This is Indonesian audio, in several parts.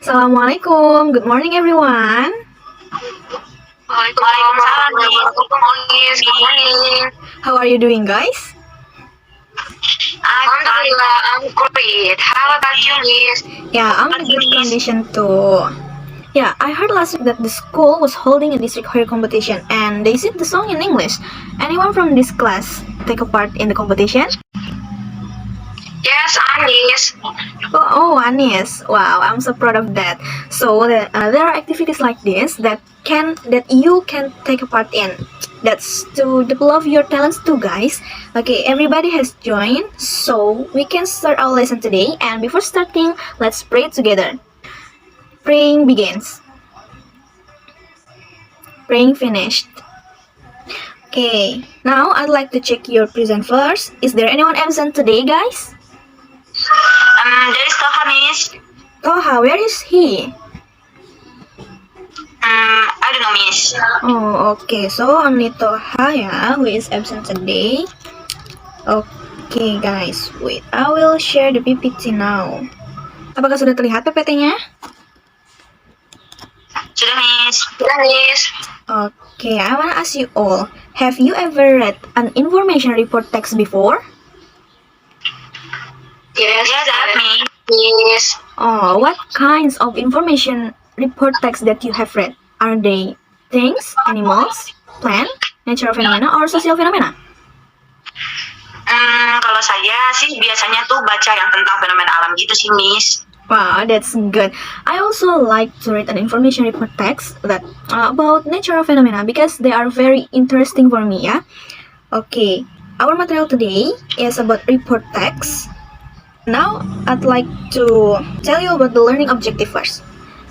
Assalamualaikum. Good morning, everyone. Waalaikumsalam, Miss. Good morning. How are you doing, guys? Alhamdulillah, I'm great. How about you, Miss? Yeah, I'm in good condition too. Yeah, I heard last week that the school was holding a district choir competition and they sing the song in English. Anyone from this class take a part in the competition? Yes, I'm Miss. Oh, Anis. Wow, I'm so proud of that. So there are activities like this that you can take a part in. That's to develop your talents too, guys. Okay, everybody has joined, so we can start our lesson today. And before starting, let's pray together. Praying begins. Praying finished. Okay, now I'd like to check your present first. Is there anyone absent today, guys? There is Toha, Miss. Toha, where is he? I don't know, Miss. Oh, okay. So only Toha ya, who is absent today. Okay, guys. Wait, I will share the PPT now. Apakah sudah terlihat PPT-nya? Sudah, Miss. Sudah, Miss. Okay, I wanna ask you all. Have you ever read an information report text before? Yes, that me. Miss. Oh, what kinds of information report text that you have read? Are they things, animals, plant, natural phenomena, or social phenomena? Kalau saya sih biasanya tuh baca yang tentang fenomena alam gitu sih, Miss. Wow, that's good. I also like to read an information report text that about natural phenomena because they are very interesting for me, yeah? Okay, our material today is about report text. Now, I'd like to tell you about the learning objective first.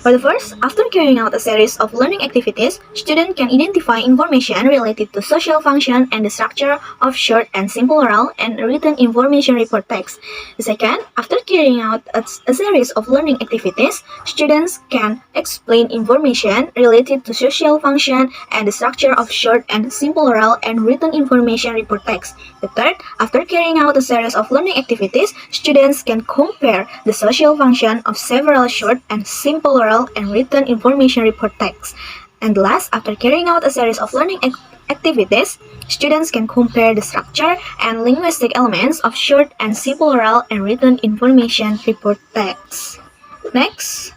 For the first, after carrying out a series of learning activities, students can identify information related to social function and the structure of short and simple oral and written information report text. The second, after carrying out a series of learning activities, students can explain information related to social function and the structure of short and simple oral and written information report text. The third, after carrying out a series of learning activities, students can compare the social function of several short and simple oral and written information report text. And last, after carrying out a series of learning activities, students can compare the structure and linguistic elements of short and simple oral and written information report text. Next,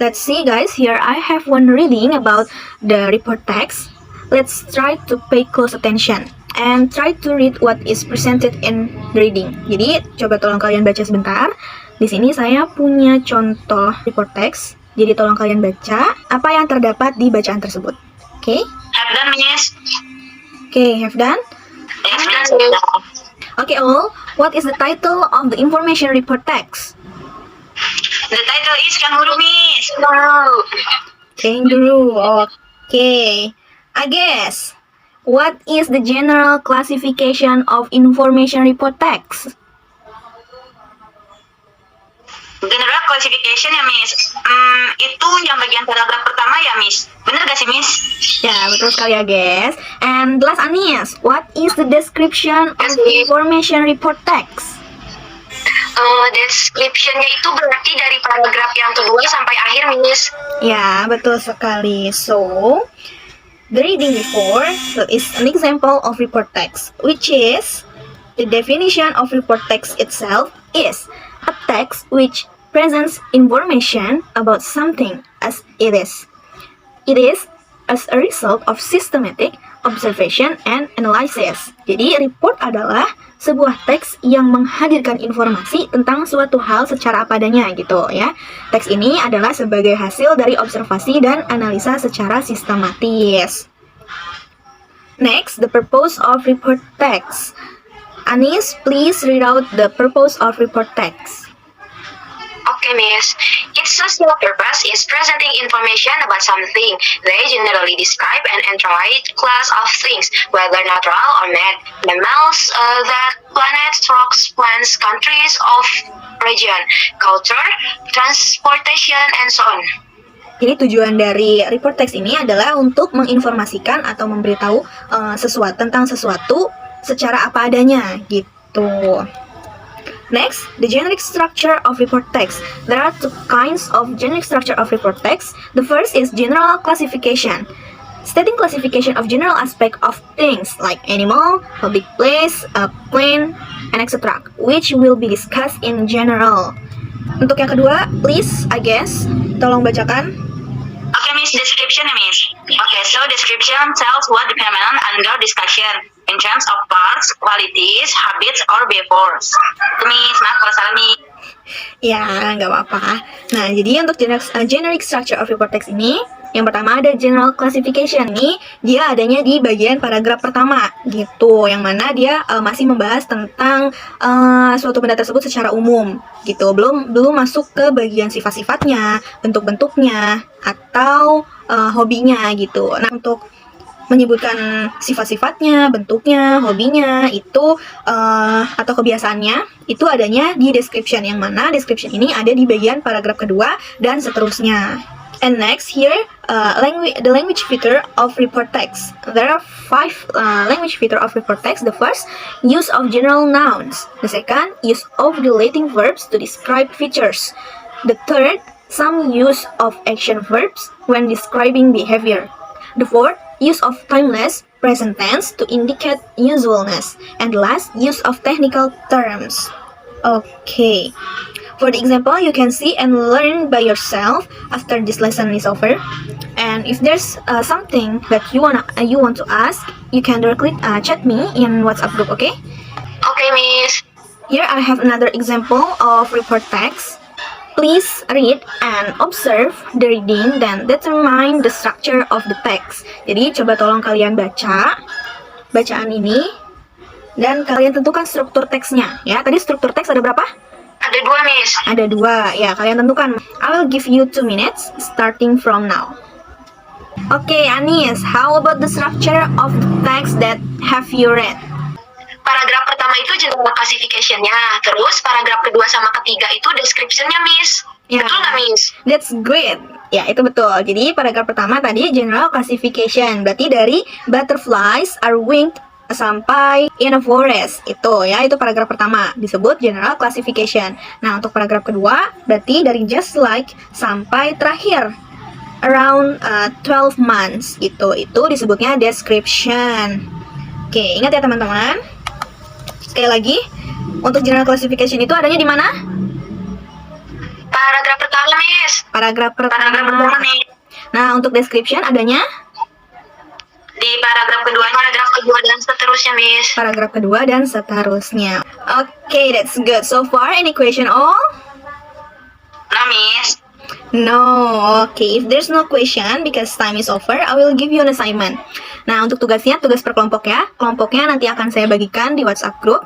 let's see, guys. Here I have one reading about the report text. Let's try to pay close attention and try to read what is presented in the reading. Jadi, coba tolong kalian baca sebentar. Di sini saya punya contoh report text. Jadi tolong kalian baca apa yang terdapat di bacaan tersebut. Okay? Have done, Miss. Okay, have done? Yes, Miss. Okay, all. What is the title of the information report text? The title is Kangaroo, Miss. Kangaroo. Okay. I guess. What is the general classification of information report text? General classification ya, Miss. Itu yang bagian paragraf pertama ya, Miss. Bener gak sih, Miss? Ya, betul sekali ya, guys. And last, Anies, what is the description of Yes, Miss. information report text? Description-nya itu berarti dari paragraf yang kedua sampai akhir, Miss. Ya, betul sekali. So, the reading before is an example of report text, which is the definition of report text itself is a text which presents information about something as it is. It is as a result of systematic observation and analysis. Jadi, report adalah sebuah teks yang menghadirkan informasi tentang suatu hal secara apa adanya gitu ya. Teks ini adalah sebagai hasil dari observasi dan analisa secara sistematis. Next, the purpose of report text. Anis, please read out the purpose of report text. Okay, Miss. Its social purpose is presenting information about something. They generally describe an entire class of things, whether natural or man, mammals, that planets, rocks, plants, countries of region, culture, transportation, and so on. Jadi tujuan dari report text ini adalah untuk menginformasikan atau memberitahu sesuatu tentang sesuatu secara apa adanya gitu. Next, the generic structure of report text. There are two kinds of generic structure of report text. The first is general classification, stating classification of general aspect of things like animal, public place, plane, and etc., which will be discussed in general. Untuk yang kedua, please, I guess, tolong bacakan. Okay, Miss, description, Miss. Okay, so description tells what the phenomenon under discussion in terms of parts, qualities, habits, or behaviors. Itu, Miss, maaf kalau salah, Miss. Ya, nggak apa-apa. Nah, jadi untuk generic structure of report text ini, yang pertama ada general classification nih, dia adanya di bagian paragraf pertama gitu, yang mana dia masih membahas tentang suatu benda tersebut secara umum gitu, belum masuk ke bagian sifat-sifatnya, bentuk-bentuknya, atau hobinya gitu. Nah, untuk menyebutkan sifat-sifatnya, bentuknya, hobinya itu atau kebiasaannya itu adanya di description, yang mana description ini ada di bagian paragraf kedua dan seterusnya. And next here, the language feature of report text. There are 5 language feature of report text. The first, use of general nouns. The second, use of relating verbs to describe features. The third, some use of action verbs when describing behavior. The fourth, use of timeless present tense to indicate usualness. And the last, use of technical terms. Okay. For the example, you can see and learn by yourself after this lesson is over. And if there's something that you want to ask, you can directly chat me in WhatsApp group, okay? Okay, Miss. Here I have another example of report text. Please read and observe the reading, then determine the structure of the text. Jadi coba tolong kalian baca bacaan ini dan kalian tentukan struktur teksnya. Ya, tadi struktur teks ada berapa? Ada 2, Miss. Ada 2, ya kalian tentukan. I will give you 2 minutes starting from now. Okay, Anis, how about the structure of the text that have you read? Paragraf pertama itu general classification-nya, terus paragraf kedua sama ketiga itu description-nya, Miss. Ya. Betul nggak, Miss? That's great. Ya, itu betul. Jadi paragraf pertama tadi general classification, berarti dari butterflies are winged sampai in a forest. Itu ya, itu paragraf pertama disebut general classification. Nah, untuk paragraf kedua berarti dari just like sampai terakhir around 12 months gitu. Itu disebutnya description. Oke, ingat ya teman-teman. Sekali lagi, untuk general classification itu adanya di mana? Paragraf pertama, Miss. Paragraf Paragraf pertama. pertama, Miss. Nah, untuk description adanya Di paragraf kedua, Paragraf kedua dan seterusnya, Miss. paragraf kedua dan seterusnya. Okay, that's good. So far, any question all? no, Miss. No. Okay, if there's no question because time is over, I will give you an assignment. Nah, untuk tugasnya, tugas per kelompok ya. Kelompoknya nanti akan saya bagikan di WhatsApp group.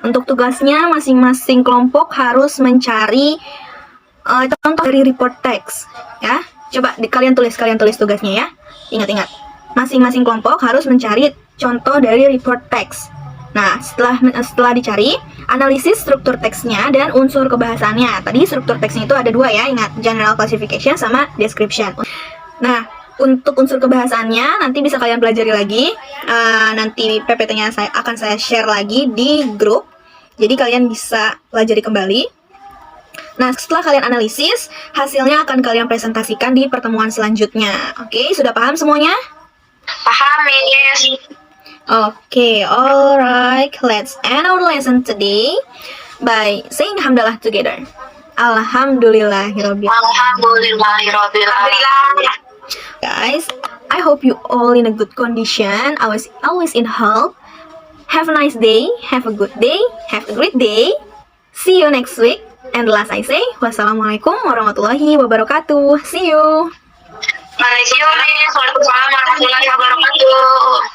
Untuk tugasnya, masing-masing kelompok harus mencari contoh dari report text. Ya, coba kalian tulis tugasnya ya. Ingat-ingat, masing-masing kelompok harus mencari contoh dari report text. Nah, setelah dicari, analisis struktur teksnya dan unsur kebahasannya. Tadi struktur teksnya itu ada 2 ya, ingat, general classification sama description. Nah, untuk unsur kebahasannya nanti bisa kalian pelajari lagi. Nanti PPT-nya akan saya share lagi di grup. Jadi kalian bisa pelajari kembali. Nah, setelah kalian analisis, hasilnya akan kalian presentasikan di pertemuan selanjutnya. Oke, sudah paham semuanya? Paham, Miss. Okay, alright. Let's end our lesson today by saying Alhamdulillah together. Alhamdulillahirabbil Alhamdulillahirabbil alamin. Guys, I hope you all in a good condition. Always in health. Have a nice day. Have a good day. Have a great day. See you next week. And last I say, wassalamualaikum warahmatullahi wabarakatuh. See you. Waalaikumsalam warahmatullahi wabarakatuh.